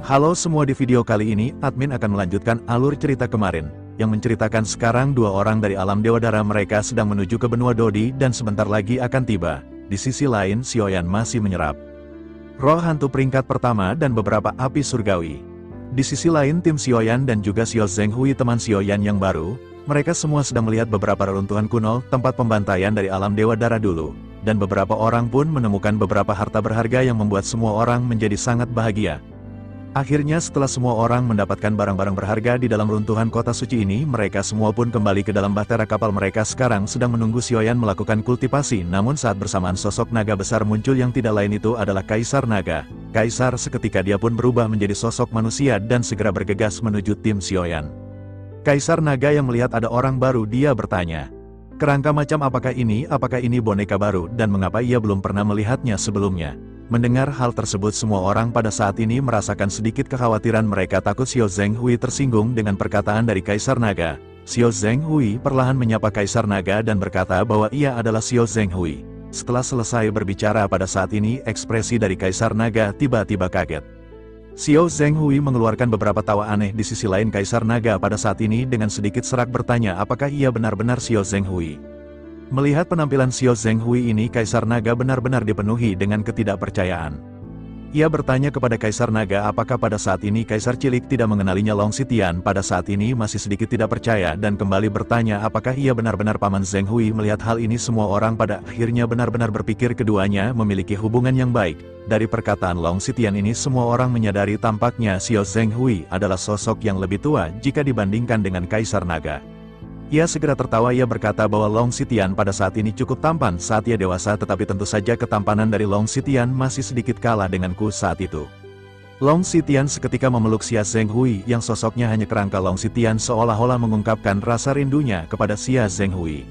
Halo semua, di video kali ini, admin akan melanjutkan alur cerita kemarin, yang menceritakan sekarang dua orang dari alam Dewa Dara mereka sedang menuju ke benua Dodi dan sebentar lagi akan tiba. Di sisi lain, Xiaoyan masih menyerap roh hantu peringkat pertama dan beberapa api surgawi. Di sisi lain, tim Xiaoyan dan juga Xiao Zhenghui teman Xiaoyan yang baru, mereka semua sedang melihat beberapa reruntuhan kuno tempat pembantaian dari alam Dewa Dara dulu, dan beberapa orang pun menemukan beberapa harta berharga yang membuat semua orang menjadi sangat bahagia. Akhirnya setelah semua orang mendapatkan barang-barang berharga di dalam runtuhan kota suci ini, mereka semua pun kembali ke dalam bahtera kapal mereka sekarang sedang menunggu Xiaoyan melakukan kultivasi. Namun saat bersamaan sosok naga besar muncul yang tidak lain itu adalah Kaisar Naga. Kaisar seketika dia pun berubah menjadi sosok manusia dan segera bergegas menuju tim Xiaoyan. Kaisar Naga yang melihat ada orang baru, dia bertanya, "Kerangka macam apakah ini? Apakah ini boneka baru dan mengapa ia belum pernah melihatnya sebelumnya?" Mendengar hal tersebut, semua orang pada saat ini merasakan sedikit kekhawatiran. Mereka takut Xiao Zhenghui tersinggung dengan perkataan dari Kaisar Naga. Xiao Zhenghui perlahan menyapa Kaisar Naga dan berkata bahwa ia adalah Xiao Zhenghui. Setelah selesai berbicara pada saat ini, ekspresi dari Kaisar Naga tiba-tiba kaget. Xiao Zhenghui mengeluarkan beberapa tawa aneh. Di sisi lain, Kaisar Naga pada saat ini dengan sedikit serak bertanya apakah ia benar-benar Xiao Zhenghui. Melihat penampilan Xiao Zhenghui ini, Kaisar Naga benar-benar dipenuhi dengan ketidakpercayaan. Ia bertanya kepada Kaisar Naga apakah pada saat ini Kaisar Cilik tidak mengenalinya. Long Xitian pada saat ini masih sedikit tidak percaya dan kembali bertanya apakah ia benar-benar Paman Zhenghui. Melihat hal ini, semua orang pada akhirnya benar-benar berpikir keduanya memiliki hubungan yang baik. Dari perkataan Long Xitian ini, semua orang menyadari tampaknya Xiao Zhenghui adalah sosok yang lebih tua jika dibandingkan dengan Kaisar Naga. Ia segera tertawa. Ia berkata bahwa Long Xitian pada saat ini cukup tampan saat ia dewasa, tetapi tentu saja ketampanan dari Long Xitian masih sedikit kalah denganku saat itu. Long Xitian seketika memeluk Xia Zhenghui yang sosoknya hanya kerangka. Long Xitian seolah-olah mengungkapkan rasa rindunya kepada Xia Zhenghui.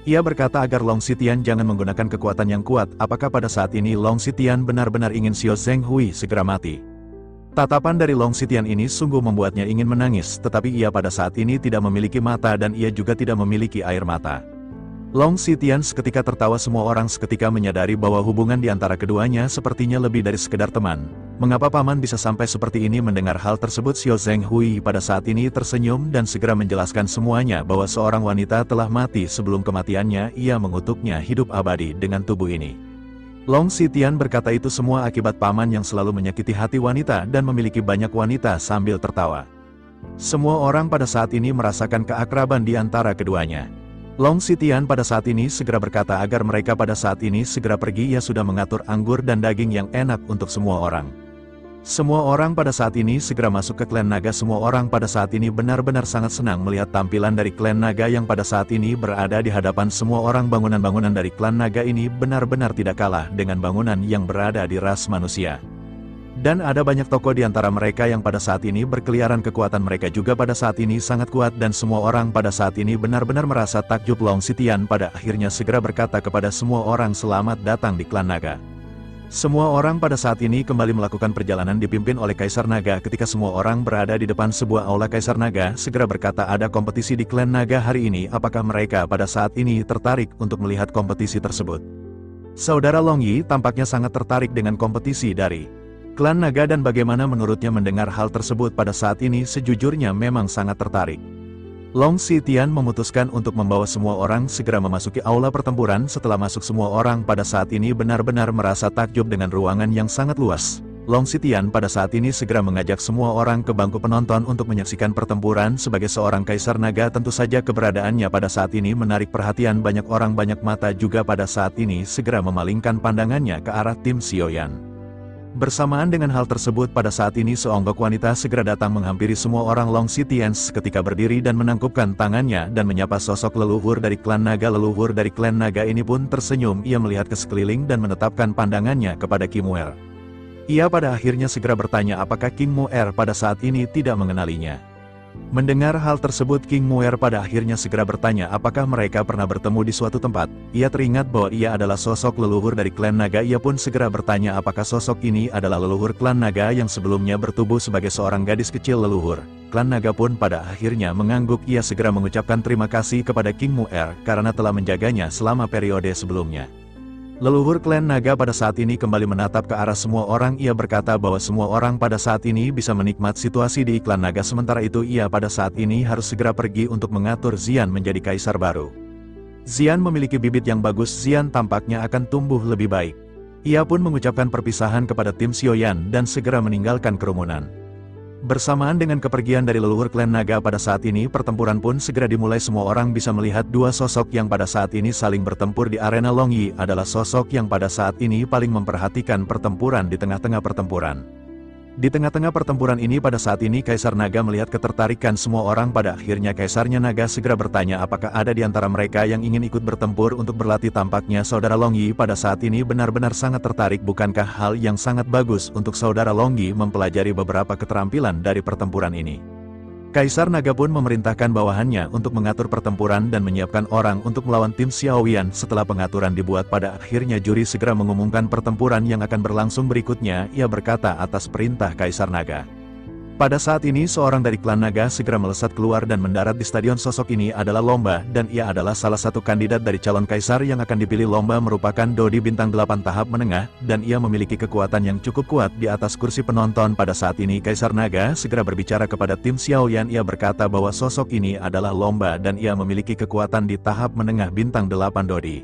Ia berkata agar Long Xitian jangan menggunakan kekuatan yang kuat. Apakah pada saat ini Long Xitian benar-benar ingin Xiao Zhenghui segera mati? Tatapan dari Long Xitian ini sungguh membuatnya ingin menangis, tetapi ia pada saat ini tidak memiliki mata dan ia juga tidak memiliki air mata. Long Xitian seketika tertawa. Semua orang seketika menyadari bahwa hubungan di antara keduanya sepertinya lebih dari sekedar teman. Mengapa paman bisa sampai seperti ini? Mendengar hal tersebut, Xiao Zhenghui pada saat ini tersenyum dan segera menjelaskan semuanya bahwa seorang wanita telah mati. Sebelum kematiannya, ia mengutuknya hidup abadi dengan tubuh ini. Long Xitian berkata itu semua akibat paman yang selalu menyakiti hati wanita dan memiliki banyak wanita sambil tertawa. Semua orang pada saat ini merasakan keakraban di antara keduanya. Long Xitian pada saat ini segera berkata agar mereka pada saat ini segera pergi. Ia sudah mengatur anggur dan daging yang enak untuk semua orang. Semua orang pada saat ini segera masuk ke klan naga. Semua orang pada saat ini benar-benar sangat senang melihat tampilan dari klan naga yang pada saat ini berada di hadapan semua orang. Bangunan-bangunan dari klan naga ini benar-benar tidak kalah dengan bangunan yang berada di ras manusia. Dan ada banyak tokoh di antara mereka yang pada saat ini berkeliaran. Kekuatan mereka juga pada saat ini sangat kuat dan semua orang pada saat ini benar-benar merasa takjub. Long Xitian pada akhirnya segera berkata kepada semua orang, "Selamat datang di klan naga." Semua orang pada saat ini kembali melakukan perjalanan dipimpin oleh Kaisar Naga. Ketika semua orang berada di depan sebuah aula, Kaisar Naga segera berkata ada kompetisi di klan naga hari ini. Apakah mereka pada saat ini tertarik untuk melihat kompetisi tersebut? Saudara Long Yi tampaknya sangat tertarik dengan kompetisi dari klan naga dan bagaimana menurutnya mendengar hal tersebut pada saat ini? Sejujurnya memang sangat tertarik. Long Xitian memutuskan untuk membawa semua orang segera memasuki aula pertempuran. Setelah masuk, semua orang pada saat ini benar-benar merasa takjub dengan ruangan yang sangat luas. Long Xitian pada saat ini segera mengajak semua orang ke bangku penonton untuk menyaksikan pertempuran. Sebagai seorang Kaisar Naga, tentu saja keberadaannya pada saat ini menarik perhatian banyak orang. Banyak mata juga pada saat ini segera memalingkan pandangannya ke arah tim Xiaoyan. Bersamaan dengan hal tersebut, pada saat ini seonggok wanita segera datang menghampiri semua orang. Long Xitian seketika berdiri dan menangkupkan tangannya dan menyapa sosok leluhur dari klan naga. Leluhur dari klan naga ini pun tersenyum. Ia melihat ke sekeliling dan menetapkan pandangannya kepada King Mu'er. Ia pada akhirnya segera bertanya apakah King Mu'er pada saat ini tidak mengenalinya. Mendengar hal tersebut, King Mu'er pada akhirnya segera bertanya apakah mereka pernah bertemu di suatu tempat. Ia teringat bahwa ia adalah sosok leluhur dari klan naga. Ia pun segera bertanya apakah sosok ini adalah leluhur klan naga yang sebelumnya bertubuh sebagai seorang gadis kecil. Leluhur klan naga pun pada akhirnya mengangguk. Ia segera mengucapkan terima kasih kepada King Mu'er karena telah menjaganya selama periode sebelumnya. Leluhur klan naga pada saat ini kembali menatap ke arah semua orang. Ia berkata bahwa semua orang pada saat ini bisa menikmati situasi di klan naga, sementara itu ia pada saat ini harus segera pergi untuk mengatur Xian menjadi kaisar baru. Xian memiliki bibit yang bagus, Xian tampaknya akan tumbuh lebih baik. Ia pun mengucapkan perpisahan kepada tim Xiaoyan dan segera meninggalkan kerumunan. Bersamaan dengan kepergian dari leluhur klan naga pada saat ini, pertempuran pun segera dimulai. Semua orang bisa melihat dua sosok yang pada saat ini saling bertempur di arena Longyi adalah sosok yang pada saat ini paling memperhatikan pertempuran di tengah-tengah pertempuran. Di tengah-tengah pertempuran ini pada saat ini Kaisar Naga melihat ketertarikan semua orang. Pada akhirnya Kaisarnya Naga segera bertanya apakah ada di antara mereka yang ingin ikut bertempur untuk berlatih. Tampaknya Saudara Longyi pada saat ini benar-benar sangat tertarik. Bukankah hal yang sangat bagus untuk Saudara Longyi mempelajari beberapa keterampilan dari pertempuran ini? Kaisar Naga pun memerintahkan bawahannya untuk mengatur pertempuran dan menyiapkan orang untuk melawan tim Xiaoyan. Setelah pengaturan dibuat, pada akhirnya juri segera mengumumkan pertempuran yang akan berlangsung berikutnya. Ia berkata atas perintah Kaisar Naga. Pada saat ini seorang dari klan naga segera melesat keluar dan mendarat di stadion. Sosok ini adalah Lomba dan ia adalah salah satu kandidat dari calon kaisar yang akan dipilih. Lomba merupakan Dodi bintang 8 tahap menengah dan ia memiliki kekuatan yang cukup kuat di atas kursi penonton. Pada saat ini Kaisar Naga segera berbicara kepada tim Xiaoyan. Ia berkata bahwa sosok ini adalah Lomba dan ia memiliki kekuatan di tahap menengah bintang 8 Dodi.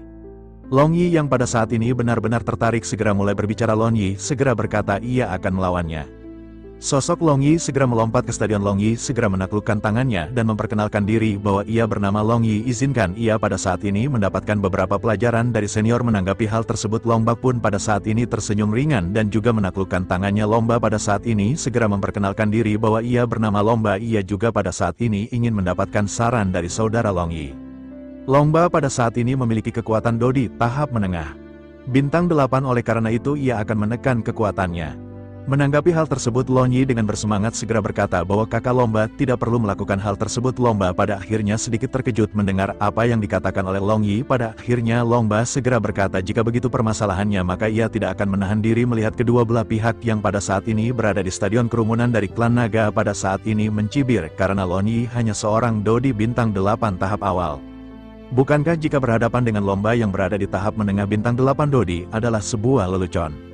Longyi yang pada saat ini benar-benar tertarik segera mulai berbicara. Longyi segera berkata ia akan melawannya. Sosok Longyi segera melompat ke stadion. Longyi segera menaklukkan tangannya dan memperkenalkan diri bahwa ia bernama Longyi. Izinkan ia pada saat ini mendapatkan beberapa pelajaran dari senior. Menanggapi hal tersebut Lomba pun pada saat ini tersenyum ringan dan juga menaklukkan tangannya. Lomba pada saat ini segera memperkenalkan diri bahwa ia bernama Lomba. Ia juga pada saat ini ingin mendapatkan saran dari saudara Longyi. Lomba pada saat ini memiliki kekuatan Dodi tahap menengah bintang 8, oleh karena itu ia akan menekan kekuatannya. Menanggapi hal tersebut Longyi dengan bersemangat segera berkata bahwa kakak Lomba tidak perlu melakukan hal tersebut. Lomba pada akhirnya sedikit terkejut mendengar apa yang dikatakan oleh Longyi. Pada akhirnya Lomba segera berkata jika begitu permasalahannya maka ia tidak akan menahan diri melihat kedua belah pihak yang pada saat ini berada di stadion. Kerumunan dari klan naga pada saat ini mencibir karena Longyi hanya seorang Dodi bintang 8 tahap awal. Bukankah jika berhadapan dengan Lomba yang berada di tahap menengah bintang 8 Dodi adalah sebuah lelucon?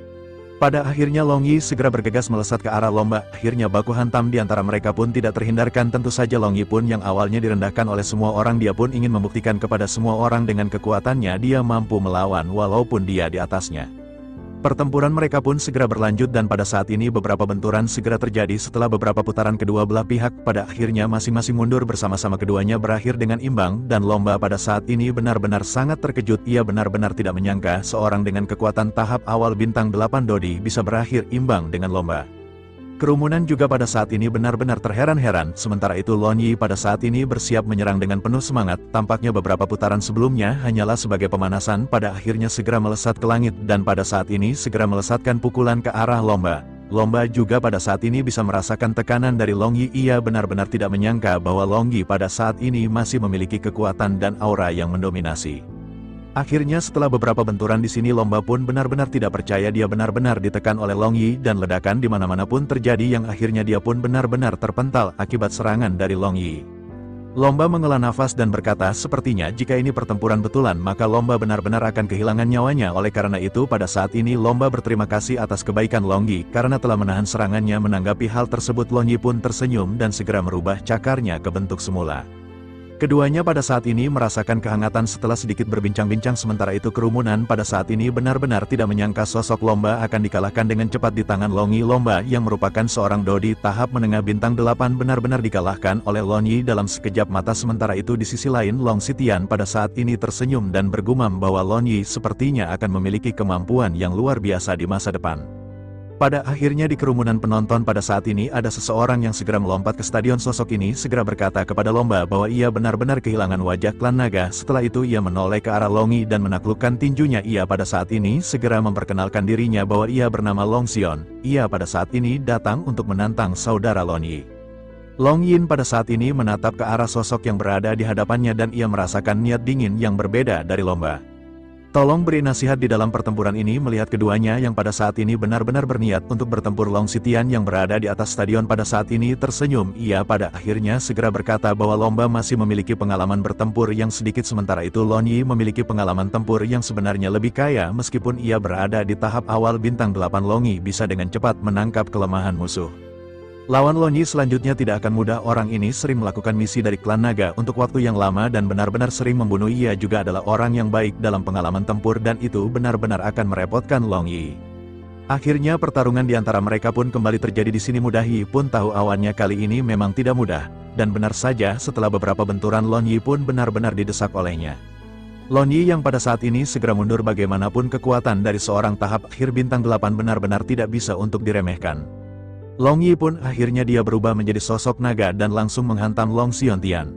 Pada akhirnya Longyi segera bergegas melesat ke arah Lomba. Akhirnya baku hantam di antara mereka pun tidak terhindarkan. Tentu saja Longyi pun yang awalnya direndahkan oleh semua orang, dia pun ingin membuktikan kepada semua orang dengan kekuatannya dia mampu melawan walaupun dia di atasnya. Pertempuran mereka pun segera berlanjut dan pada saat ini beberapa benturan segera terjadi. Setelah beberapa putaran kedua belah pihak pada akhirnya masing-masing mundur bersama-sama. Keduanya berakhir dengan imbang dan Lomba pada saat ini benar-benar sangat terkejut. Ia benar-benar tidak menyangka seorang dengan kekuatan tahap awal bintang 8 Dodi bisa berakhir imbang dengan Lomba. Kerumunan juga pada saat ini benar-benar terheran-heran. Sementara itu Longyi pada saat ini bersiap menyerang dengan penuh semangat. Tampaknya beberapa putaran sebelumnya hanyalah sebagai pemanasan. Pada akhirnya segera melesat ke langit dan pada saat ini segera melesatkan pukulan ke arah Lomba. Lomba juga pada saat ini bisa merasakan tekanan dari Longyi. Ia benar-benar tidak menyangka bahwa Longyi pada saat ini masih memiliki kekuatan dan aura yang mendominasi. Akhirnya setelah beberapa benturan di sini Lomba pun benar-benar tidak percaya. Dia benar-benar ditekan oleh Longyi dan ledakan di mana-mana pun terjadi yang akhirnya dia pun benar-benar terpental akibat serangan dari Longyi. Lomba menghela nafas dan berkata sepertinya jika ini pertempuran betulan maka Lomba benar-benar akan kehilangan nyawanya. Oleh karena itu pada saat ini Lomba berterima kasih atas kebaikan Longyi karena telah menahan serangannya. Menanggapi hal tersebut Longyi pun tersenyum dan segera merubah cakarnya ke bentuk semula. Keduanya pada saat ini merasakan kehangatan setelah sedikit berbincang-bincang. Sementara itu kerumunan pada saat ini benar-benar tidak menyangka sosok Lomba akan dikalahkan dengan cepat di tangan Longyi. Lomba yang merupakan seorang Dodi tahap menengah bintang 8 benar-benar dikalahkan oleh Longyi dalam sekejap mata. Sementara itu di sisi lain Long Xitian pada saat ini tersenyum dan bergumam bahwa Longyi sepertinya akan memiliki kemampuan yang luar biasa di masa depan. Pada akhirnya di kerumunan penonton pada saat ini ada seseorang yang segera melompat ke stadion. Sosok ini segera berkata kepada Lomba bahwa ia benar-benar kehilangan wajah klan naga. Setelah itu ia menoleh ke arah Longyi dan menaklukkan tinjunya. Ia pada saat ini segera memperkenalkan dirinya bahwa ia bernama Long Xion. Ia pada saat ini datang untuk menantang saudara Longyi. Longyin pada saat ini menatap ke arah sosok yang berada di hadapannya dan ia merasakan niat dingin yang berbeda dari Lomba. Tolong beri nasihat di dalam pertempuran ini. Melihat keduanya yang pada saat ini benar-benar berniat untuk bertempur, Long Sitian yang berada di atas stadion pada saat ini tersenyum. Ia pada akhirnya segera berkata bahwa Lomba masih memiliki pengalaman bertempur yang sedikit, sementara itu Lon Yi memiliki pengalaman tempur yang sebenarnya lebih kaya. Meskipun ia berada di tahap awal bintang 8, Long Yi bisa dengan cepat menangkap kelemahan musuh. Lawan Lon Yi selanjutnya tidak akan mudah. Orang ini sering melakukan misi dari klan naga untuk waktu yang lama dan benar-benar sering membunuh. Ia juga adalah orang yang baik dalam pengalaman tempur dan itu benar-benar akan merepotkan Long Yi. Akhirnya pertarungan di antara mereka pun kembali terjadi di sini. Mudah Yi pun tahu awannya kali ini memang tidak mudah. Dan benar saja, setelah beberapa benturan Lon Yi pun benar-benar didesak olehnya. Lon Yi yang pada saat ini segera mundur. Bagaimanapun kekuatan dari seorang tahap akhir bintang 8 benar-benar tidak bisa untuk diremehkan. Long Yi pun akhirnya dia berubah menjadi sosok naga dan langsung menghantam Long Xiontian.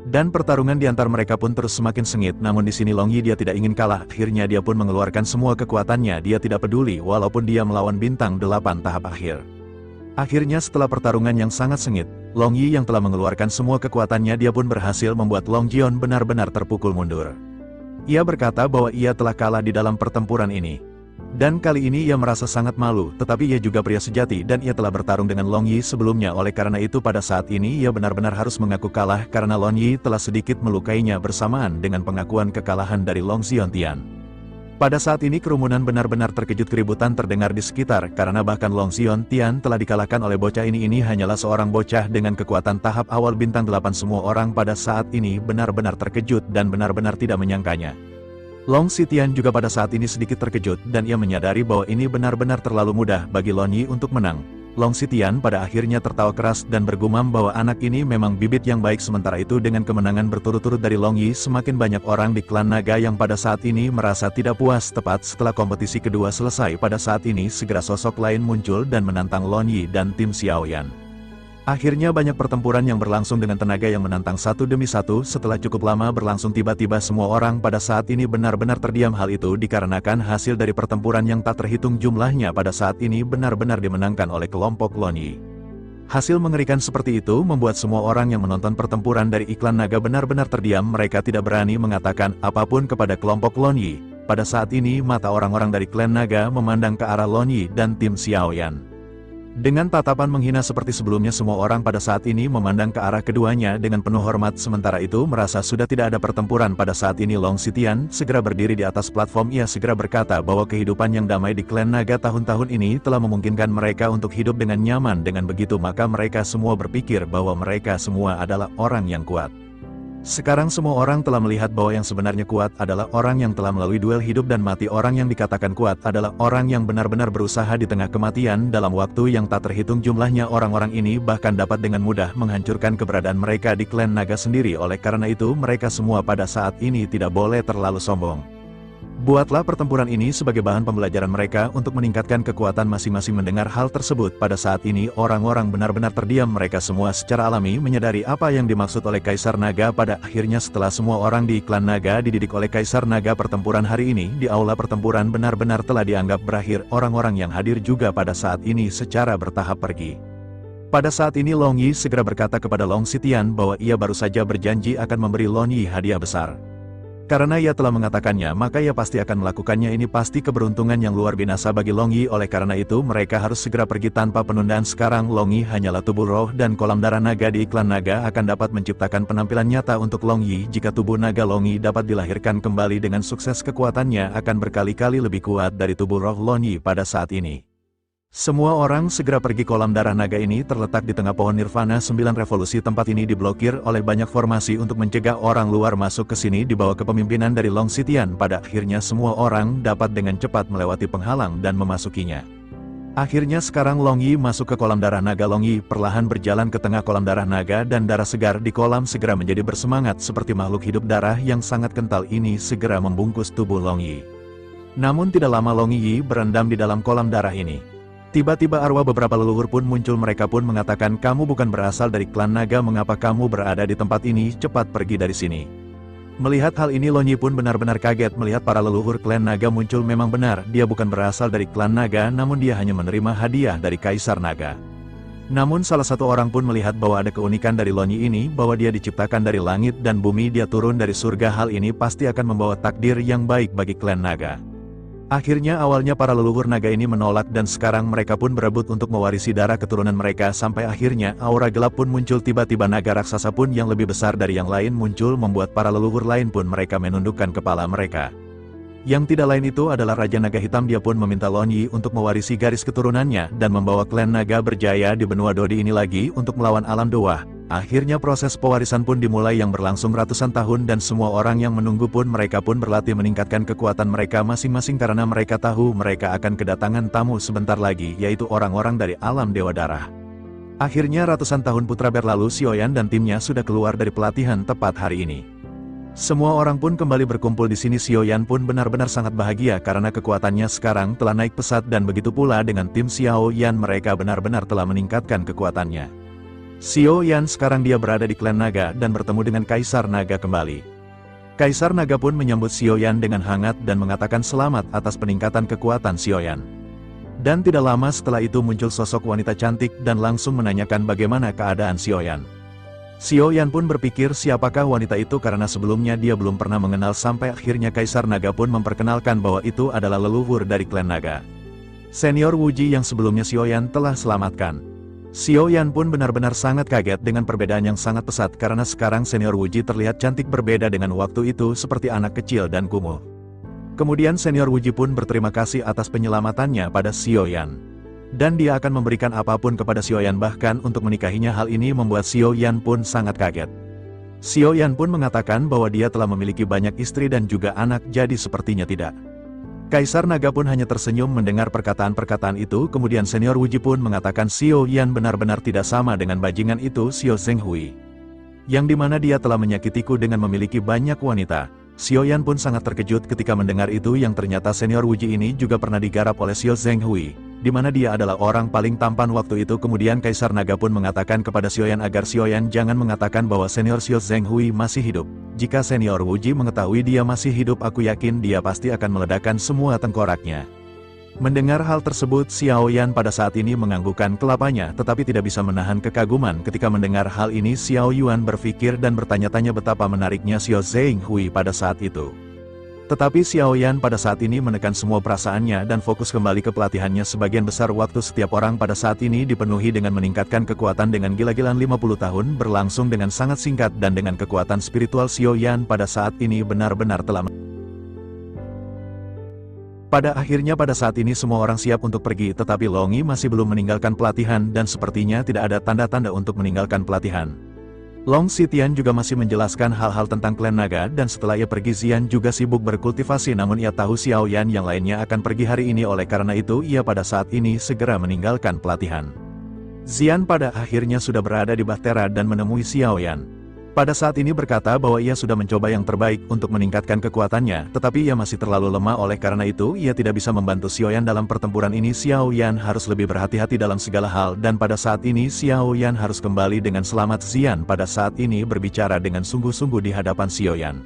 Dan pertarungan di antara mereka pun terus semakin sengit. Namun di sini Long Yi dia tidak ingin kalah. Akhirnya dia pun mengeluarkan semua kekuatannya. Dia tidak peduli walaupun dia melawan bintang 8 tahap akhir. Akhirnya setelah pertarungan yang sangat sengit, Long Yi yang telah mengeluarkan semua kekuatannya, dia pun berhasil membuat Long Jion benar-benar terpukul mundur. Ia berkata bahwa ia telah kalah di dalam pertempuran ini. Dan kali ini ia merasa sangat malu, tetapi ia juga pria sejati dan ia telah bertarung dengan Long Yi sebelumnya. Oleh karena itu pada saat ini ia benar-benar harus mengaku kalah karena Lon Yi telah sedikit melukainya bersamaan dengan pengakuan kekalahan dari Long Xiontian. Pada saat ini kerumunan benar-benar terkejut. Keributan terdengar di sekitar karena bahkan Long Xiontian telah dikalahkan oleh bocah ini. Ini hanyalah seorang bocah dengan kekuatan tahap awal bintang 8. Semua orang pada saat ini benar-benar terkejut dan benar-benar tidak menyangkanya. Long Sitian juga pada saat ini sedikit terkejut dan ia menyadari bahwa ini benar-benar terlalu mudah bagi Lon Yi untuk menang. Long Sitian pada akhirnya tertawa keras dan bergumam bahwa anak ini memang bibit yang baik. Sementara itu dengan kemenangan berturut-turut dari Long Yi, semakin banyak orang di klan naga yang pada saat ini merasa tidak puas. Tepat setelah kompetisi kedua selesai pada saat ini segera sosok lain muncul dan menantang Lon Yi dan tim Xiaoyan. Akhirnya banyak pertempuran yang berlangsung dengan tenaga yang menantang satu demi satu. Setelah cukup lama berlangsung, tiba-tiba semua orang pada saat ini benar-benar terdiam. Hal itu dikarenakan hasil dari pertempuran yang tak terhitung jumlahnya pada saat ini benar-benar dimenangkan oleh kelompok Lon Yi. Hasil mengerikan seperti itu membuat semua orang yang menonton pertempuran dari iklan naga benar-benar terdiam. Mereka tidak berani mengatakan apapun kepada kelompok Lon Yi. Pada saat ini mata orang-orang dari klan naga memandang ke arah Lon Yi dan tim Xiaoyan. Dengan tatapan menghina seperti sebelumnya, semua orang pada saat ini memandang ke arah keduanya dengan penuh hormat. Sementara itu merasa sudah tidak ada pertempuran pada saat ini, Long Sitian segera berdiri di atas platform. Ia segera berkata bahwa kehidupan yang damai di klan naga tahun-tahun ini telah memungkinkan mereka untuk hidup dengan nyaman. Dengan begitu maka mereka semua berpikir bahwa mereka semua adalah orang yang kuat. Sekarang semua orang telah melihat bahwa yang sebenarnya kuat adalah orang yang telah melalui duel hidup dan mati. Orang yang dikatakan kuat adalah orang yang benar-benar berusaha di tengah kematian dalam waktu yang tak terhitung jumlahnya. Orang-orang ini bahkan dapat dengan mudah menghancurkan keberadaan mereka di klan naga sendiri. Oleh karena itu mereka semua pada saat ini tidak boleh terlalu sombong. Buatlah pertempuran ini sebagai bahan pembelajaran mereka untuk meningkatkan kekuatan masing-masing. Mendengar hal tersebut pada saat ini orang-orang benar-benar terdiam. Mereka semua secara alami menyadari apa yang dimaksud oleh Kaisar Naga. Pada akhirnya setelah semua orang di klan naga dididik oleh Kaisar Naga, pertempuran hari ini di aula pertempuran benar-benar telah dianggap berakhir. Orang-orang yang hadir juga pada saat ini secara bertahap pergi. Pada saat ini Long Yi segera berkata kepada Long Sitian bahwa ia baru saja berjanji akan memberi Lon Yi hadiah besar. Karena ia telah mengatakannya, maka ia pasti akan melakukannya. Ini pasti keberuntungan yang luar biasa bagi Long Yi. Oleh karena itu mereka harus segera pergi tanpa penundaan. Sekarang Long Yi hanyalah tubuh roh dan kolam darah naga di iklan naga akan dapat menciptakan penampilan nyata untuk Long Yi. Jika tubuh naga Long Yi dapat dilahirkan kembali dengan sukses, kekuatannya akan berkali-kali lebih kuat dari tubuh roh Lon Yi pada saat ini. Semua orang segera pergi. Kolam darah naga ini terletak di tengah pohon nirvana 9 revolusi. Tempat ini diblokir oleh banyak formasi untuk mencegah orang luar masuk ke sini. Di bawah kepemimpinan dari Long Sitian, pada akhirnya semua orang dapat dengan cepat melewati penghalang dan memasukinya. Akhirnya sekarang Long Yi masuk ke kolam darah naga. Long Yi perlahan berjalan ke tengah kolam darah naga dan darah segar di kolam segera menjadi bersemangat. Seperti makhluk hidup, darah yang sangat kental ini segera membungkus tubuh Long Yi. Namun tidak lama Long Yi berendam di dalam kolam darah ini. Tiba-tiba arwah beberapa leluhur pun muncul. Mereka pun mengatakan, kamu bukan berasal dari klan naga, mengapa kamu berada di tempat ini? Cepat pergi dari sini. Melihat hal ini Lon Yi pun benar-benar kaget melihat para leluhur klan naga muncul. Memang benar, dia bukan berasal dari klan naga, namun dia hanya menerima hadiah dari Kaisar Naga. Namun salah satu orang pun melihat bahwa ada keunikan dari Long Yi ini, bahwa dia diciptakan dari langit dan bumi, dia turun dari surga, hal ini pasti akan membawa takdir yang baik bagi klan naga. Akhirnya awalnya para leluhur naga ini menolak dan sekarang mereka pun berebut untuk mewarisi darah keturunan mereka sampai akhirnya aura gelap pun muncul, tiba-tiba naga raksasa pun yang lebih besar dari yang lain muncul membuat para leluhur lain pun mereka menundukkan kepala mereka. Yang tidak lain itu adalah Raja Naga Hitam, dia pun meminta Long Yi untuk mewarisi garis keturunannya dan membawa klan naga berjaya di benua Dodi ini lagi untuk melawan alam bawah. Akhirnya proses pewarisan pun dimulai yang berlangsung ratusan tahun dan semua orang yang menunggu pun mereka pun berlatih meningkatkan kekuatan mereka masing-masing karena mereka tahu mereka akan kedatangan tamu sebentar lagi, yaitu orang-orang dari alam Dewa Darah. Akhirnya ratusan tahun putra berlalu, Xiaoyan dan timnya sudah keluar dari pelatihan tepat hari ini. Semua orang pun kembali berkumpul di sini. Xiaoyan pun benar-benar sangat bahagia karena kekuatannya sekarang telah naik pesat dan begitu pula dengan tim Xiaoyan, mereka benar-benar telah meningkatkan kekuatannya. Xiaoyan sekarang dia berada di klan naga dan bertemu dengan Kaisar Naga kembali. Kaisar Naga pun menyambut Xiaoyan dengan hangat dan mengatakan selamat atas peningkatan kekuatan Xiaoyan. Dan tidak lama setelah itu muncul sosok wanita cantik dan langsung menanyakan bagaimana keadaan Xiaoyan. Xiaoyan pun berpikir siapakah wanita itu karena sebelumnya dia belum pernah mengenal, sampai akhirnya Kaisar Naga pun memperkenalkan bahwa itu adalah leluhur dari klan naga. Senior Wuji yang sebelumnya Xiaoyan telah selamatkan. Xiaoyan pun benar-benar sangat kaget dengan perbedaan yang sangat pesat karena sekarang Senior Wuji terlihat cantik berbeda dengan waktu itu seperti anak kecil dan kumuh. Kemudian Senior Wuji pun berterima kasih atas penyelamatannya pada Xiaoyan. Dan dia akan memberikan apapun kepada Xiaoyan, bahkan untuk menikahinya. Hal ini membuat Xiaoyan pun sangat kaget. Xiaoyan pun mengatakan bahwa dia telah memiliki banyak istri dan juga anak, jadi sepertinya tidak. Kaisar Naga pun hanya tersenyum mendengar perkataan-perkataan itu. Kemudian Senior Wuji pun mengatakan Xiaoyan benar-benar tidak sama dengan bajingan itu Xiao Zhenghui, yang dimana dia telah menyakitiku dengan memiliki banyak wanita. Xiaoyan pun sangat terkejut ketika mendengar itu, yang ternyata Senior Wuji ini juga pernah digarap oleh Xiao Zhenghui, di mana dia adalah orang paling tampan waktu itu. Kemudian Kaisar Naga pun mengatakan kepada Xiaoyan agar Xiaoyan jangan mengatakan bahwa Senior Xiao Zhenghui masih hidup. Jika Senior Wuji mengetahui dia masih hidup, aku yakin dia pasti akan meledakkan semua tengkoraknya. Mendengar hal tersebut, Xiaoyan pada saat ini menganggukkan kelapanya, tetapi tidak bisa menahan kekaguman. Ketika mendengar hal ini, Xiaoyan berpikir dan bertanya-tanya betapa menariknya Xiao Zhenghui pada saat itu. Tetapi Xiaoyan pada saat ini menekan semua perasaannya dan fokus kembali ke pelatihannya. Sebagian besar waktu setiap orang pada saat ini dipenuhi dengan meningkatkan kekuatan dengan gila-gilaan. 50 tahun berlangsung dengan sangat singkat dan dengan kekuatan spiritual Xiaoyan pada saat ini benar-benar telah pada akhirnya pada saat ini semua orang siap untuk pergi, tetapi Long Yi masih belum meninggalkan pelatihan dan sepertinya tidak ada tanda-tanda untuk meninggalkan pelatihan. Long Xitian juga masih menjelaskan hal-hal tentang klan naga dan setelah ia pergi Xian juga sibuk berkultivasi, namun ia tahu Xiaoyan yang lainnya akan pergi hari ini, oleh karena itu ia pada saat ini segera meninggalkan pelatihan. Xian pada akhirnya sudah berada di Bahtera dan menemui Xiaoyan. Pada saat ini berkata bahwa ia sudah mencoba yang terbaik untuk meningkatkan kekuatannya, tetapi ia masih terlalu lemah, oleh karena itu ia tidak bisa membantu Xiaoyan dalam pertempuran ini. Xiaoyan harus lebih berhati-hati dalam segala hal dan pada saat ini Xiaoyan harus kembali dengan selamat. Xian pada saat ini berbicara dengan sungguh-sungguh di hadapan Xiaoyan.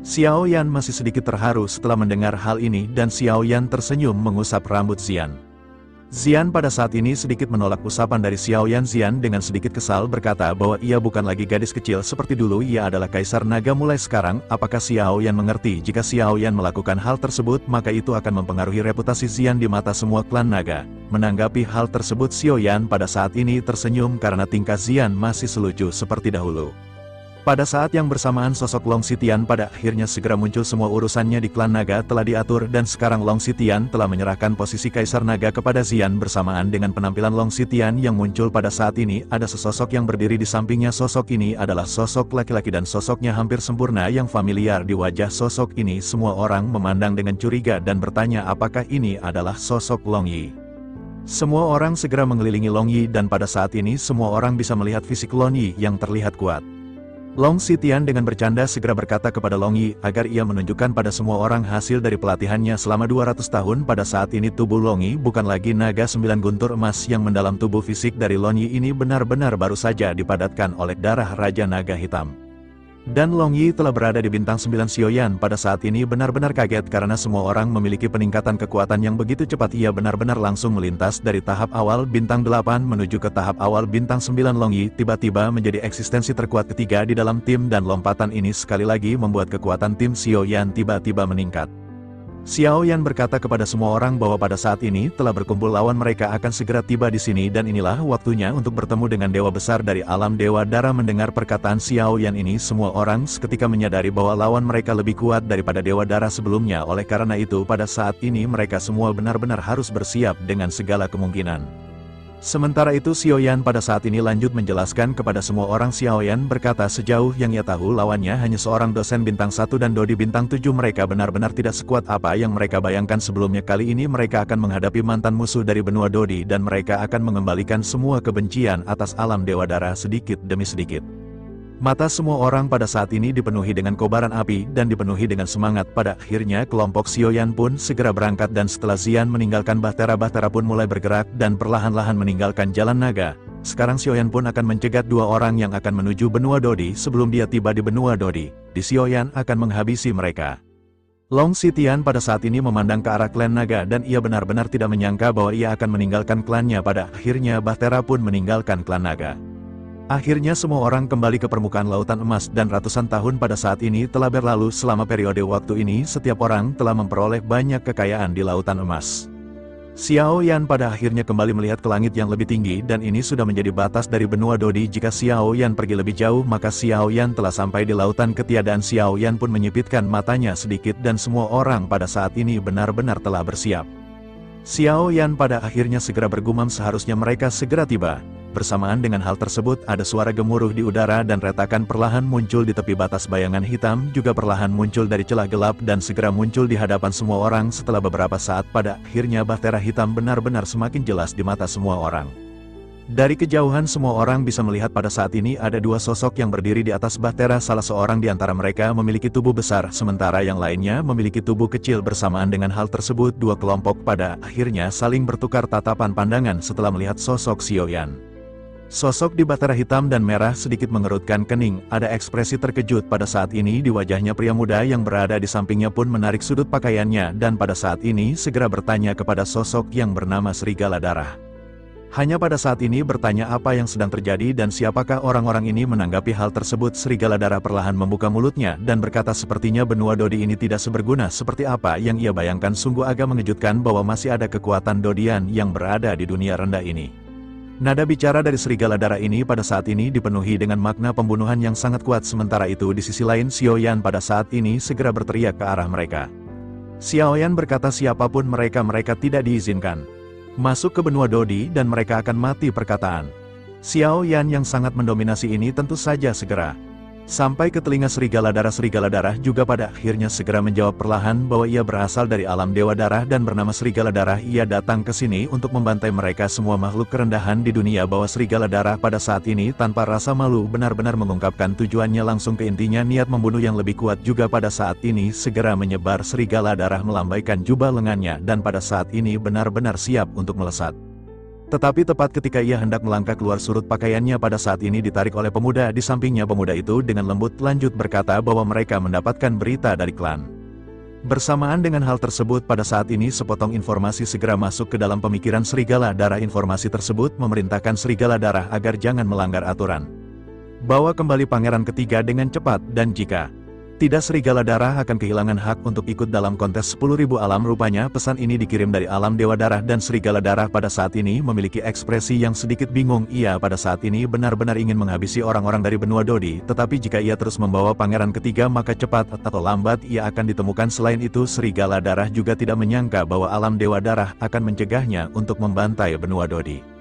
Xiaoyan masih sedikit terharu setelah mendengar hal ini dan Xiaoyan tersenyum mengusap rambut Xian. Xian pada saat ini sedikit menolak usapan dari Xiaoyan. Xian dengan sedikit kesal berkata bahwa ia bukan lagi gadis kecil seperti dulu, ia adalah Kaisar Naga mulai sekarang. Apakah Xiaoyan mengerti jika Xiaoyan melakukan hal tersebut maka itu akan mempengaruhi reputasi Xian di mata semua klan naga? Menanggapi hal tersebut Xiaoyan pada saat ini tersenyum karena tingkah Xian masih selucu seperti dahulu. Pada saat yang bersamaan sosok Long Xitian pada akhirnya segera muncul. Semua urusannya di klan naga telah diatur dan sekarang Long Xitian telah menyerahkan posisi Kaisar Naga kepada Xian. Bersamaan dengan penampilan Long Xitian yang muncul pada saat ini, ada sesosok yang berdiri di sampingnya. Sosok ini adalah sosok laki-laki dan sosoknya hampir sempurna yang familiar di wajah sosok ini. Semua orang memandang dengan curiga dan bertanya apakah ini adalah sosok Long Yi. Semua orang segera mengelilingi Long Yi dan pada saat ini semua orang bisa melihat fisik Long Yi yang terlihat kuat. Long Xitian dengan bercanda segera berkata kepada Long Yi agar ia menunjukkan pada semua orang hasil dari pelatihannya selama 200 tahun. Pada saat ini tubuh Long Yi bukan lagi naga 9 guntur emas yang mendalam. Tubuh fisik dari Long Yi ini benar-benar baru saja dipadatkan oleh darah Raja Naga Hitam. Dan Long Yi telah berada di bintang 9 Xiaoyan pada saat ini benar-benar kaget karena semua orang memiliki peningkatan kekuatan yang begitu cepat. Ia benar-benar langsung melintas dari tahap awal bintang 8 menuju ke tahap awal bintang 9. Long Yi tiba-tiba menjadi eksistensi terkuat ketiga di dalam tim dan lompatan ini sekali lagi membuat kekuatan tim Xiaoyan tiba-tiba meningkat. Xiaoyan berkata kepada semua orang bahwa pada saat ini telah berkumpul lawan mereka akan segera tiba di sini dan inilah waktunya untuk bertemu dengan dewa besar dari alam dewa dara. Mendengar perkataan Xiaoyan ini semua orang seketika menyadari bahwa lawan mereka lebih kuat daripada dewa dara sebelumnya. Oleh karena itu pada saat ini mereka semua benar-benar harus bersiap dengan segala kemungkinan. Sementara itu Xiaoyan pada saat ini lanjut menjelaskan kepada semua orang. Xiaoyan berkata sejauh yang ia tahu lawannya hanya seorang dosen bintang 1 dan dodi bintang 7. Mereka benar-benar tidak sekuat apa yang mereka bayangkan sebelumnya. Kali ini mereka akan menghadapi mantan musuh dari benua Dodi dan mereka akan mengembalikan semua kebencian atas alam dewa dara sedikit demi sedikit. Mata semua orang pada saat ini dipenuhi dengan kobaran api dan dipenuhi dengan semangat. Pada akhirnya kelompok Xiaoyan pun segera berangkat dan setelah Xian meninggalkan Bahtera pun mulai bergerak dan perlahan-lahan meninggalkan jalan naga. Sekarang Xiaoyan pun akan mencegat dua orang yang akan menuju benua Dodi. Sebelum dia tiba di benua Dodi, Xiaoyan akan menghabisi mereka. Long Xitian pada saat ini memandang ke arah klan naga dan ia benar-benar tidak menyangka bahwa ia akan meninggalkan klannya. Pada akhirnya Bahtera pun meninggalkan klan naga. Akhirnya semua orang kembali ke permukaan lautan emas dan ratusan tahun pada saat ini telah berlalu. Selama periode waktu ini setiap orang telah memperoleh banyak kekayaan di lautan emas. Xiaoyan pada akhirnya kembali melihat ke langit yang lebih tinggi dan ini sudah menjadi batas dari benua Dodi. Jika Xiaoyan pergi lebih jauh maka Xiaoyan telah sampai di lautan ketiadaan. Xiaoyan pun menyipitkan matanya sedikit dan semua orang pada saat ini benar-benar telah bersiap. Xiaoyan pada akhirnya segera bergumam seharusnya mereka segera tiba. Bersamaan dengan hal tersebut ada suara gemuruh di udara dan retakan perlahan muncul di tepi batas. Bayangan hitam juga perlahan muncul dari celah gelap dan segera muncul di hadapan semua orang. Setelah beberapa saat pada akhirnya bahtera hitam benar-benar semakin jelas di mata semua orang. Dari kejauhan semua orang bisa melihat pada saat ini ada dua sosok yang berdiri di atas bahtera. Salah seorang di antara mereka memiliki tubuh besar sementara yang lainnya memiliki tubuh kecil. Bersamaan dengan hal tersebut dua kelompok pada akhirnya saling bertukar tatapan pandangan setelah melihat sosok Xiaoyan. Sosok di bahtera hitam dan merah sedikit mengerutkan kening, ada ekspresi terkejut pada saat ini di wajahnya. Pria muda yang berada di sampingnya pun menarik sudut pakaiannya dan pada saat ini segera bertanya kepada sosok yang bernama Serigala Darah. Hanya pada saat ini bertanya apa yang sedang terjadi dan siapakah orang-orang ini. Menanggapi hal tersebut Serigala Darah perlahan membuka mulutnya dan berkata sepertinya benua Dodi ini tidak seberguna seperti apa yang ia bayangkan. Sungguh agak mengejutkan bahwa masih ada kekuatan Dodian yang berada di dunia rendah ini. Nada bicara dari Serigala Darah ini pada saat ini dipenuhi dengan makna pembunuhan yang sangat kuat. Sementara itu di sisi lain Xiaoyan pada saat ini segera berteriak ke arah mereka. Xiaoyan berkata siapapun mereka tidak diizinkan masuk ke benua Dodi dan mereka akan mati. Perkataan Xiaoyan yang sangat mendominasi ini tentu saja segera sampai ke telinga Serigala Darah. Serigala Darah juga pada akhirnya segera menjawab perlahan bahwa ia berasal dari alam Dewa Darah dan bernama Serigala Darah. Ia datang ke sini untuk membantai mereka semua makhluk kerendahan di dunia. Bahwa Serigala Darah pada saat ini tanpa rasa malu benar-benar mengungkapkan tujuannya langsung ke intinya. Niat membunuh yang lebih kuat juga pada saat ini segera menyebar. Serigala Darah melambaikan jubah lengannya dan pada saat ini benar-benar siap untuk melesat. Tetapi tepat ketika ia hendak melangkah keluar surut pakaiannya pada saat ini ditarik oleh pemuda di sampingnya. Pemuda itu dengan lembut lanjut berkata bahwa mereka mendapatkan berita dari klan. Bersamaan dengan hal tersebut pada saat ini sepotong informasi segera masuk ke dalam pemikiran Serigala Darah. Informasi tersebut memerintahkan Serigala Darah agar jangan melanggar aturan. Bawa kembali pangeran ketiga dengan cepat dan jika tidak Serigala Darah akan kehilangan hak untuk ikut dalam kontes 10.000 alam. Rupanya pesan ini dikirim dari alam Dewa Darah dan Serigala Darah pada saat ini memiliki ekspresi yang sedikit bingung. Ia pada saat ini benar-benar ingin menghabisi orang-orang dari benua Dodi, tetapi jika ia terus membawa pangeran ketiga maka cepat atau lambat ia akan ditemukan. Selain itu Serigala Darah juga tidak menyangka bahwa alam Dewa Darah akan mencegahnya untuk membantai benua Dodi.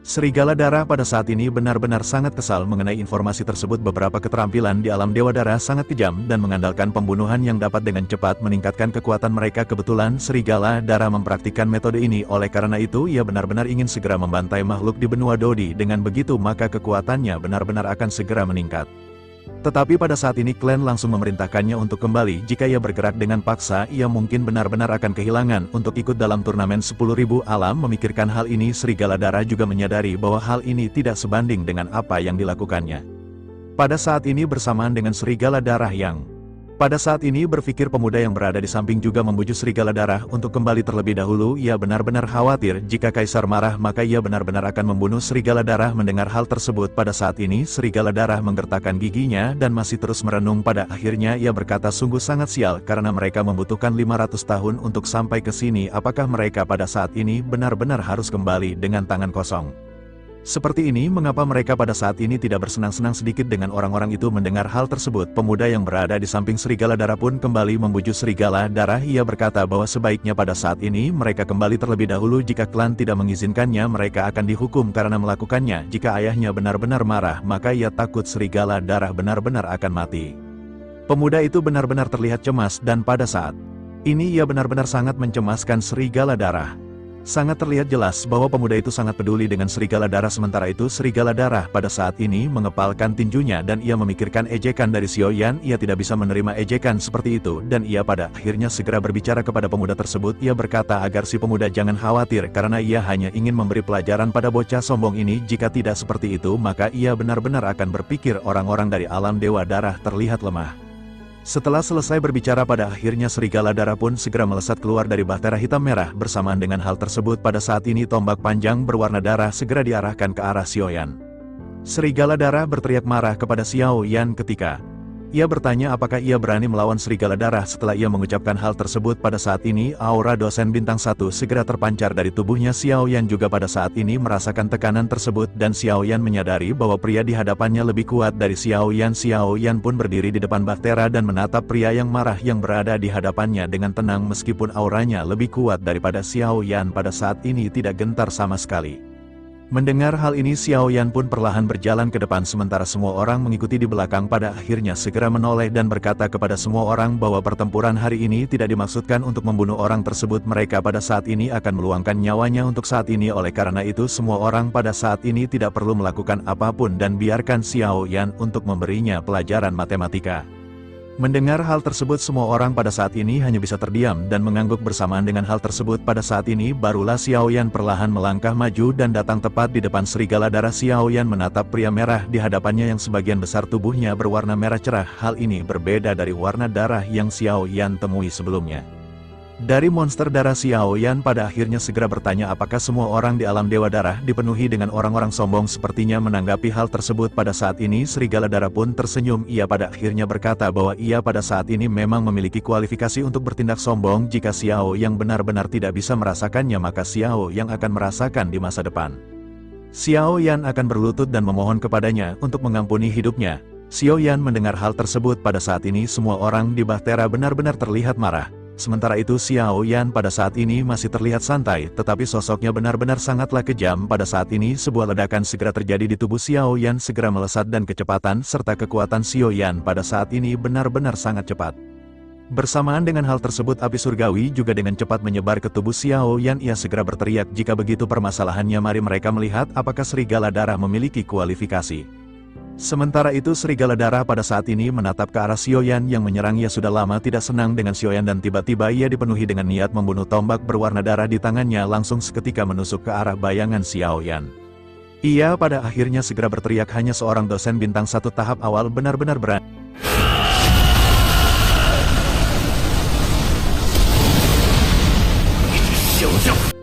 Serigala Darah pada saat ini benar-benar sangat kesal mengenai informasi tersebut. Beberapa keterampilan di alam Dewa Darah sangat kejam dan mengandalkan pembunuhan yang dapat dengan cepat meningkatkan kekuatan mereka. Kebetulan Serigala Darah mempraktikkan metode ini, oleh karena itu ia benar-benar ingin segera membantai makhluk di benua Dodi. Dengan begitu maka kekuatannya benar-benar akan segera meningkat. Tetapi pada saat ini klan langsung memerintahkannya untuk kembali. Jika ia bergerak dengan paksa ia mungkin benar-benar akan kehilangan untuk ikut dalam turnamen 10.000 alam. Memikirkan hal ini Serigala Darah juga menyadari bahwa hal ini tidak sebanding dengan apa yang dilakukannya. Pada saat ini bersamaan dengan serigala darah yang pada saat ini berpikir pemuda yang berada di samping juga membujuk serigala darah untuk kembali terlebih dahulu. Ia benar-benar khawatir jika Kaisar marah maka ia benar-benar akan membunuh serigala darah. Mendengar hal tersebut pada saat ini serigala darah menggertakkan giginya dan masih terus merenung. Pada akhirnya ia berkata sungguh sangat sial karena mereka membutuhkan 500 tahun untuk sampai ke sini. Apakah mereka pada saat ini benar-benar harus kembali dengan tangan kosong? Seperti ini mengapa mereka pada saat ini tidak bersenang-senang sedikit dengan orang-orang itu. Mendengar hal tersebut pemuda yang berada di samping serigala darah pun kembali membujuk serigala darah. Ia berkata bahwa sebaiknya pada saat ini mereka kembali terlebih dahulu. Jika klan tidak mengizinkannya mereka akan dihukum karena melakukannya. Jika ayahnya benar-benar marah maka ia takut serigala darah benar-benar akan mati. Pemuda itu benar-benar terlihat cemas dan pada saat ini ia benar-benar sangat mencemaskan serigala darah. Sangat terlihat jelas bahwa pemuda itu sangat peduli dengan serigala darah. Sementara itu serigala darah pada saat ini mengepalkan tinjunya dan ia memikirkan ejekan dari Xiaoyan. Ia tidak bisa menerima ejekan seperti itu dan ia pada akhirnya segera berbicara kepada pemuda tersebut. Ia berkata agar si pemuda jangan khawatir karena ia hanya ingin memberi pelajaran pada bocah sombong ini. Jika tidak seperti itu maka ia benar-benar akan berpikir orang-orang dari alam dewa darah terlihat lemah. Setelah selesai berbicara pada akhirnya serigala darah pun segera melesat keluar dari bahtera hitam merah. Bersamaan dengan hal tersebut pada saat ini tombak panjang berwarna darah segera diarahkan ke arah Xiaoyan. Serigala darah berteriak marah kepada Xiaoyan ketika ia bertanya apakah ia berani melawan serigala darah. Setelah ia mengucapkan hal tersebut pada saat ini aura dosen bintang 1 segera terpancar dari tubuhnya. Xiaoyan juga pada saat ini merasakan tekanan tersebut dan Xiaoyan menyadari bahwa pria di hadapannya lebih kuat dari Xiaoyan. Xiaoyan pun berdiri di depan bahtera dan menatap pria yang marah yang berada di hadapannya dengan tenang. Meskipun auranya lebih kuat daripada Xiaoyan pada saat ini tidak gentar sama sekali. Mendengar hal ini Xiaoyan pun perlahan berjalan ke depan sementara semua orang mengikuti di belakang. Pada akhirnya segera menoleh dan berkata kepada semua orang bahwa pertempuran hari ini tidak dimaksudkan untuk membunuh orang tersebut. Mereka pada saat ini akan meluangkan nyawanya untuk saat ini. Oleh karena itu semua orang pada saat ini tidak perlu melakukan apapun dan biarkan Xiaoyan untuk memberinya pelajaran matematika. Mendengar hal tersebut semua orang pada saat ini hanya bisa terdiam dan mengangguk. Bersamaan dengan hal tersebut pada saat ini barulah Xiaoyan perlahan melangkah maju dan datang tepat di depan serigala darah. Xiaoyan menatap pria merah di hadapannya yang sebagian besar tubuhnya berwarna merah cerah. Hal ini berbeda dari warna darah yang Xiaoyan temui sebelumnya. Dari monster darah Xiaoyan pada akhirnya segera bertanya apakah semua orang di alam dewa darah dipenuhi dengan orang-orang sombong. Sepertinya menanggapi hal tersebut pada saat ini serigala darah pun tersenyum. Ia pada akhirnya berkata bahwa ia pada saat ini memang memiliki kualifikasi untuk bertindak sombong. Jika Xiao yang benar-benar tidak bisa merasakannya maka Xiao yang akan merasakan di masa depan. Xiaoyan akan berlutut dan memohon kepadanya untuk mengampuni hidupnya. Xiaoyan mendengar hal tersebut pada saat ini semua orang di bahtera benar-benar terlihat marah. Sementara itu Xiaoyan pada saat ini masih terlihat santai, tetapi sosoknya benar-benar sangatlah kejam. Pada saat ini sebuah ledakan segera terjadi di tubuh Xiaoyan segera melesat dan kecepatan serta kekuatan Xiaoyan pada saat ini benar-benar sangat cepat. Bersamaan dengan hal tersebut api surgawi juga dengan cepat menyebar ke tubuh Xiaoyan. Ia segera berteriak jika begitu permasalahannya mari mereka melihat apakah serigala darah memiliki kualifikasi. Sementara itu serigala darah pada saat ini menatap ke arah Xiaoyan yang menyerang. Ia sudah lama tidak senang dengan Xiaoyan dan tiba-tiba ia dipenuhi dengan niat membunuh. Tombak berwarna darah di tangannya langsung seketika menusuk ke arah bayangan Xiaoyan. Ia pada akhirnya segera berteriak hanya seorang dosen bintang 1 tahap awal benar-benar berani.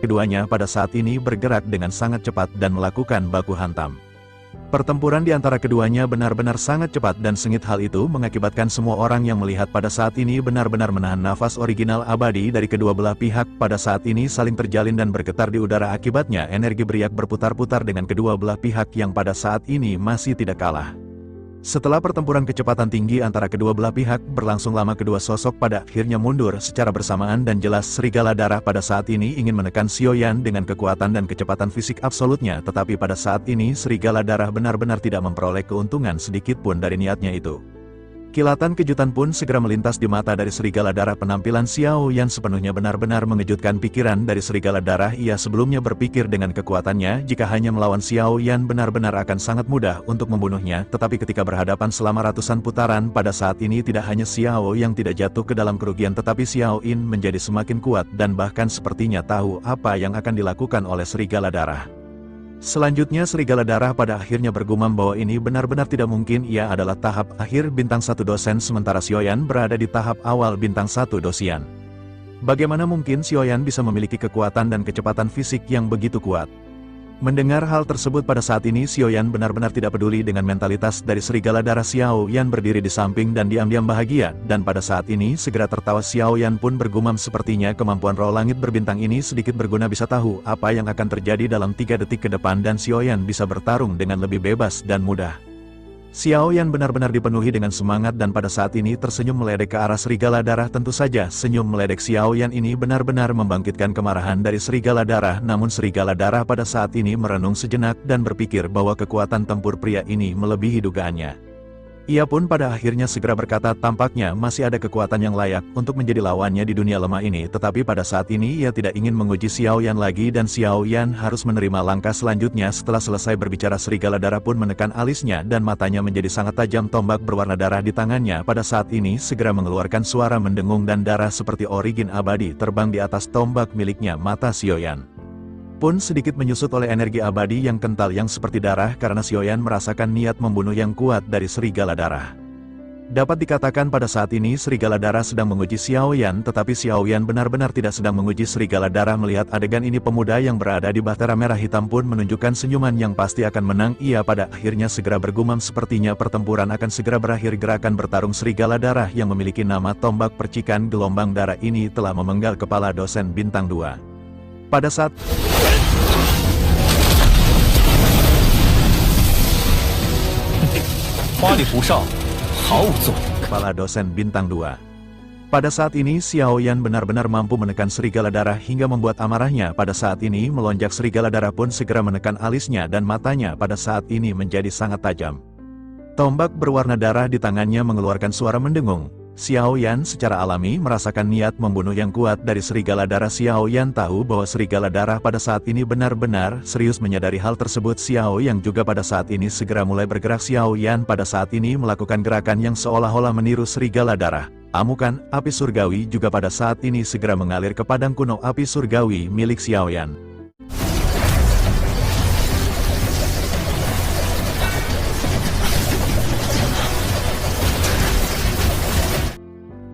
Keduanya pada saat ini bergerak dengan sangat cepat dan melakukan baku hantam. Pertempuran di antara keduanya benar-benar sangat cepat dan sengit. Hal itu mengakibatkan semua orang yang melihat pada saat ini benar-benar menahan nafas. Original abadi dari kedua belah pihak pada saat ini saling terjalin dan bergetar di udara. Akibatnya energi beriak berputar-putar dengan kedua belah pihak yang pada saat ini masih tidak kalah. Setelah pertempuran kecepatan tinggi antara kedua belah pihak berlangsung lama, kedua sosok pada akhirnya mundur secara bersamaan dan jelas serigala darah pada saat ini ingin menekan Xiaoyan dengan kekuatan dan kecepatan fisik absolutnya. Tetapi pada saat ini serigala darah benar-benar tidak memperoleh keuntungan sedikit pun dari niatnya itu. Kilatan kejutan pun segera melintas di mata dari serigala darah. Penampilan Xiaoyan sepenuhnya benar-benar mengejutkan pikiran dari serigala darah. Ia sebelumnya berpikir dengan kekuatannya jika hanya melawan Xiaoyan benar-benar akan sangat mudah untuk membunuhnya. Tetapi ketika berhadapan selama ratusan putaran pada saat ini tidak hanya Xiao yang tidak jatuh ke dalam kerugian tetapi Xiaoyan menjadi semakin kuat dan bahkan sepertinya tahu apa yang akan dilakukan oleh serigala darah. Selanjutnya Serigala Darah pada akhirnya bergumam bahwa ini benar-benar tidak mungkin, ia adalah tahap akhir bintang 1 dosen sementara Xiaoyan berada di tahap awal bintang 1 dosian. Bagaimana mungkin Xiaoyan bisa memiliki kekuatan dan kecepatan fisik yang begitu kuat? Mendengar hal tersebut pada saat ini Xiaoyan benar-benar tidak peduli dengan mentalitas dari Serigala Darah. Xiaoyan berdiri di samping dan diam-diam bahagia, dan pada saat ini segera tertawa. Xiaoyan pun bergumam sepertinya kemampuan roh langit berbintang ini sedikit berguna, bisa tahu apa yang akan terjadi dalam 3 detik ke depan dan Xiaoyan bisa bertarung dengan lebih bebas dan mudah. Xiaoyan benar-benar dipenuhi dengan semangat dan pada saat ini tersenyum meledek ke arah Serigala Darah. Tentu saja senyum meledek Xiaoyan ini benar-benar membangkitkan kemarahan dari Serigala Darah, namun Serigala Darah pada saat ini merenung sejenak dan berpikir bahwa kekuatan tempur pria ini melebihi dugaannya. Ia pun pada akhirnya segera berkata, tampaknya masih ada kekuatan yang layak untuk menjadi lawannya di dunia lemah ini, tetapi pada saat ini ia tidak ingin menguji Xiaoyan lagi dan Xiaoyan harus menerima langkah selanjutnya. Setelah selesai berbicara Serigala Darah pun menekan alisnya dan matanya menjadi sangat tajam. Tombak berwarna darah di tangannya pada saat ini segera mengeluarkan suara mendengung dan darah seperti origin abadi terbang di atas tombak miliknya. Mata Xiaoyan pun sedikit menyusut oleh energi abadi yang kental yang seperti darah karena Xiaoyan merasakan niat membunuh yang kuat dari Serigala Darah. Dapat dikatakan pada saat ini Serigala Darah sedang menguji Xiaoyan, tetapi Xiaoyan benar-benar tidak sedang menguji Serigala Darah. Melihat adegan ini pemuda yang berada di bahtera merah hitam pun menunjukkan senyuman yang pasti akan menang. Ia pada akhirnya segera bergumam sepertinya pertempuran akan segera berakhir. Gerakan bertarung Serigala Darah yang memiliki nama tombak percikan gelombang darah ini telah memenggal kepala dosen bintang 2. Pada saat kepala dosen bintang 2. Pada saat ini Xiaoyan benar-benar mampu menekan Serigala Darah hingga membuat amarahnya pada saat ini melonjak. Serigala Darah pun segera menekan alisnya dan matanya pada saat ini menjadi sangat tajam. Tombak berwarna darah di tangannya mengeluarkan suara mendengung. Xiaoyan secara alami merasakan niat membunuh yang kuat dari Serigala Darah. Xiaoyan tahu bahwa Serigala Darah pada saat ini benar-benar serius menyadari hal tersebut. Xiaoyan juga pada saat ini segera mulai bergerak. Xiaoyan pada saat ini melakukan gerakan yang seolah-olah meniru Serigala Darah. Amukan api surgawi juga pada saat ini segera mengalir ke padang kuno api surgawi milik Xiaoyan.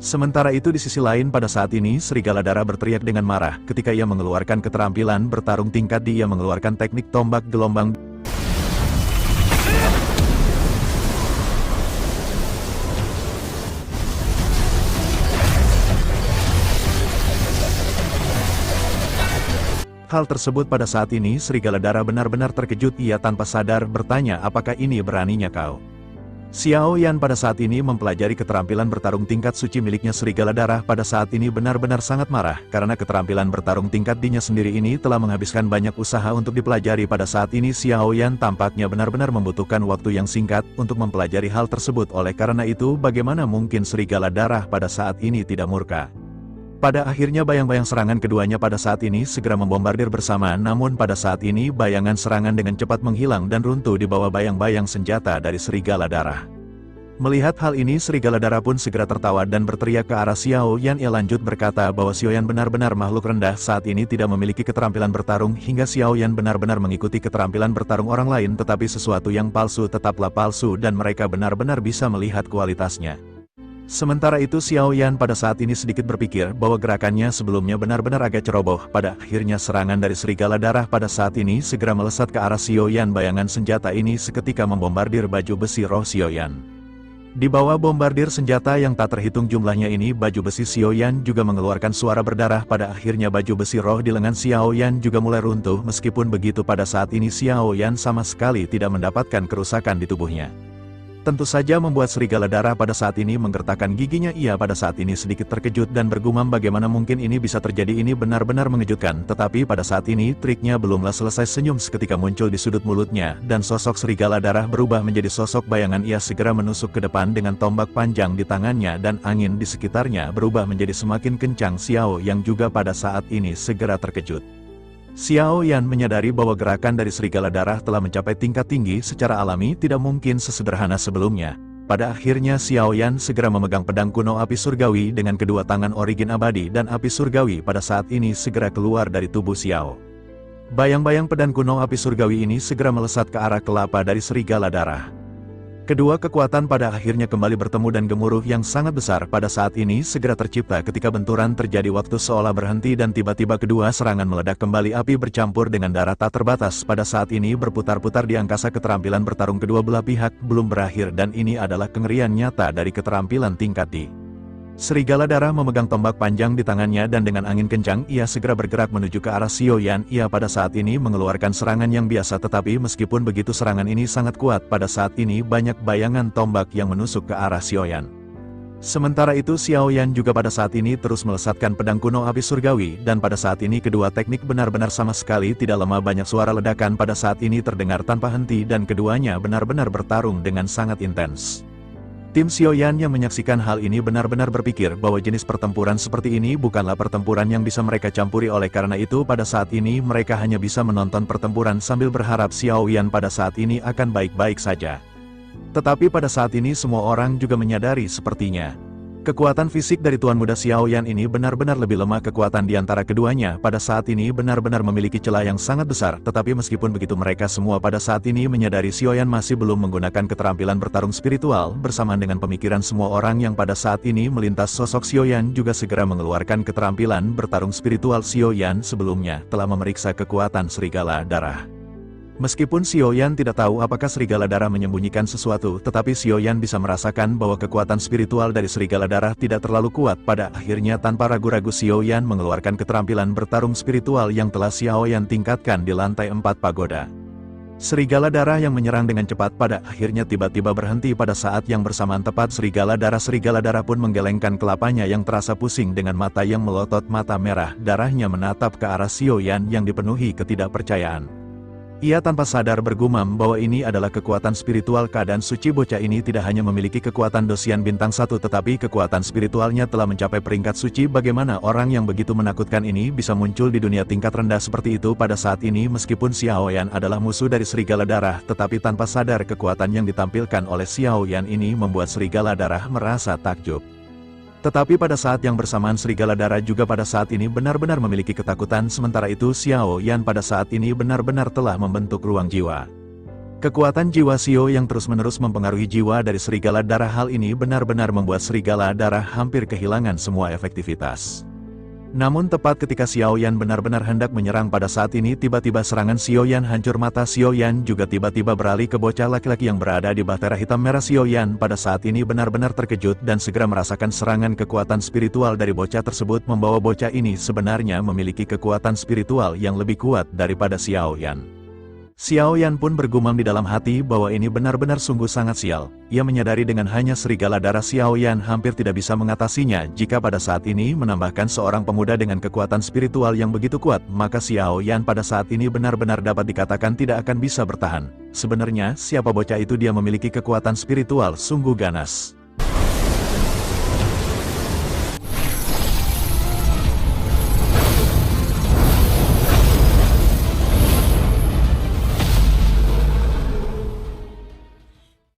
Sementara itu di sisi lain pada saat ini Serigala Darah berteriak dengan marah ketika ia mengeluarkan keterampilan bertarung tingkat D. Ia mengeluarkan teknik tombak gelombang. Hal tersebut pada saat ini Serigala Darah benar-benar terkejut. Ia tanpa sadar bertanya, apakah ini beraninya kau? Xiaoyan pada saat ini mempelajari keterampilan bertarung tingkat suci miliknya. Serigala Darah pada saat ini benar-benar sangat marah, karena keterampilan bertarung tingkat D-nya sendiri ini telah menghabiskan banyak usaha untuk dipelajari. Pada saat ini Xiaoyan tampaknya benar-benar membutuhkan waktu yang singkat untuk mempelajari hal tersebut. Oleh karena itu bagaimana mungkin Serigala Darah pada saat ini tidak murka? Pada akhirnya bayang-bayang serangan keduanya pada saat ini segera membombardir bersama, namun pada saat ini bayangan serangan dengan cepat menghilang dan runtuh di bawah bayang-bayang senjata dari Serigala Darah. Melihat hal ini Serigala Darah pun segera tertawa dan berteriak ke arah Xiaoyan. Ia lanjut berkata bahwa Xiaoyan benar-benar makhluk rendah saat ini tidak memiliki keterampilan bertarung hingga Xiaoyan benar-benar mengikuti keterampilan bertarung orang lain, tetapi sesuatu yang palsu tetaplah palsu dan mereka benar-benar bisa melihat kualitasnya. Sementara itu Xiaoyan pada saat ini sedikit berpikir bahwa gerakannya sebelumnya benar-benar agak ceroboh. Pada akhirnya serangan dari Serigala Darah pada saat ini segera melesat ke arah Xiaoyan. Bayangan senjata ini seketika membombardir baju besi roh Xiaoyan. Di bawah bombardir senjata yang tak terhitung jumlahnya ini, baju besi Xiaoyan juga mengeluarkan suara berdarah. Pada akhirnya baju besi roh di lengan Xiaoyan juga mulai runtuh. Meskipun begitu pada saat ini Xiaoyan sama sekali tidak mendapatkan kerusakan di tubuhnya. Tentu saja membuat Serigala Darah pada saat ini menggertakkan giginya. Ia pada saat ini sedikit terkejut dan bergumam bagaimana mungkin ini bisa terjadi, ini benar-benar mengejutkan. Tetapi pada saat ini triknya belumlah selesai. Senyum seketika muncul di sudut mulutnya dan sosok Serigala Darah berubah menjadi sosok bayangan. Ia segera menusuk ke depan dengan tombak panjang di tangannya dan angin di sekitarnya berubah menjadi semakin kencang. Xiao yang juga pada saat ini segera terkejut. Xiaoyan menyadari bahwa gerakan dari Serigala Darah telah mencapai tingkat tinggi secara alami, tidak mungkin sesederhana sebelumnya. Pada akhirnya Xiaoyan segera memegang pedang kuno api surgawi dengan kedua tangan origin abadi dan api surgawi pada saat ini segera keluar dari tubuh Xiao. Bayang-bayang pedang kuno api surgawi ini segera melesat ke arah kelapa dari serigala darah. Kedua kekuatan pada akhirnya kembali bertemu dan gemuruh yang sangat besar pada saat ini segera tercipta ketika benturan terjadi waktu seolah berhenti dan tiba-tiba kedua serangan meledak kembali api bercampur dengan darah tak terbatas pada saat ini berputar-putar di angkasa keterampilan bertarung kedua belah pihak belum berakhir dan ini adalah kengerian nyata dari keterampilan tingkat D. Serigala darah memegang tombak panjang di tangannya dan dengan angin kencang ia segera bergerak menuju ke arah Xiaoyan. Ia pada saat ini mengeluarkan serangan yang biasa tetapi meskipun begitu serangan ini sangat kuat pada saat ini banyak bayangan tombak yang menusuk ke arah Xiaoyan. Sementara itu Xiaoyan juga pada saat ini terus melesatkan pedang kuno api surgawi dan pada saat ini kedua teknik benar-benar sama sekali tidak lama banyak suara ledakan pada saat ini terdengar tanpa henti dan keduanya benar-benar bertarung dengan sangat intens. Tim Xiaoyan yang menyaksikan hal ini benar-benar berpikir bahwa jenis pertempuran seperti ini bukanlah pertempuran yang bisa mereka campuri oleh karena itu pada saat ini mereka hanya bisa menonton pertempuran sambil berharap Xiaoyan pada saat ini akan baik-baik saja. Tetapi pada saat ini semua orang juga menyadari sepertinya. Kekuatan fisik dari Tuan Muda Xiaoyan ini benar-benar lebih lemah kekuatan di antara keduanya pada saat ini benar-benar memiliki celah yang sangat besar tetapi meskipun begitu mereka semua pada saat ini menyadari Xiaoyan masih belum menggunakan keterampilan bertarung spiritual bersamaan dengan pemikiran semua orang yang pada saat ini melintas sosok Xiaoyan juga segera mengeluarkan keterampilan bertarung spiritual Xiaoyan sebelumnya telah memeriksa kekuatan serigala darah. Meskipun Xiaoyan tidak tahu apakah serigala darah menyembunyikan sesuatu, tetapi Xiaoyan bisa merasakan bahwa kekuatan spiritual dari serigala darah tidak terlalu kuat. Pada akhirnya tanpa ragu-ragu Xiaoyan mengeluarkan keterampilan bertarung spiritual yang telah Xiaoyan tingkatkan di lantai 4 pagoda. Serigala darah yang menyerang dengan cepat pada akhirnya tiba-tiba berhenti pada saat yang bersamaan tepat serigala darah pun menggelengkan kelapanya yang terasa pusing dengan mata yang melotot mata merah darahnya menatap ke arah Xiaoyan yang dipenuhi ketidakpercayaan. Ia tanpa sadar bergumam bahwa ini adalah kekuatan spiritual keadaan suci bocah ini tidak hanya memiliki kekuatan dosian bintang 1 tetapi kekuatan spiritualnya telah mencapai peringkat suci. Bagaimana orang yang begitu menakutkan ini bisa muncul di dunia tingkat rendah seperti itu pada saat ini meskipun Xiaoyan adalah musuh dari serigala darah tetapi tanpa sadar kekuatan yang ditampilkan oleh Xiaoyan ini membuat serigala darah merasa takjub. Tetapi pada saat yang bersamaan serigala darah juga pada saat ini benar-benar memiliki ketakutan sementara itu Xiaoyan pada saat ini benar-benar telah membentuk ruang jiwa. Kekuatan jiwa Xiao yang terus-menerus mempengaruhi jiwa dari serigala darah hal ini benar-benar membuat serigala darah hampir kehilangan semua efektivitas. Namun tepat ketika Xiaoyan benar-benar hendak menyerang pada saat ini tiba-tiba serangan Xiaoyan hancur mata Xiaoyan juga tiba-tiba beralih ke bocah laki-laki yang berada di bahtera hitam merah Xiaoyan pada saat ini benar-benar terkejut dan segera merasakan serangan kekuatan spiritual dari bocah tersebut membawa bocah ini sebenarnya memiliki kekuatan spiritual yang lebih kuat daripada Xiaoyan. Xiaoyan pun bergumam di dalam hati bahwa ini benar-benar sungguh sangat sial. Ia menyadari dengan hanya serigala darah Xiaoyan hampir tidak bisa mengatasinya jika pada saat ini menambahkan seorang pemuda dengan kekuatan spiritual yang begitu kuat, maka Xiaoyan pada saat ini benar-benar dapat dikatakan tidak akan bisa bertahan. Sebenarnya, siapa bocah itu dia memiliki kekuatan spiritual sungguh ganas.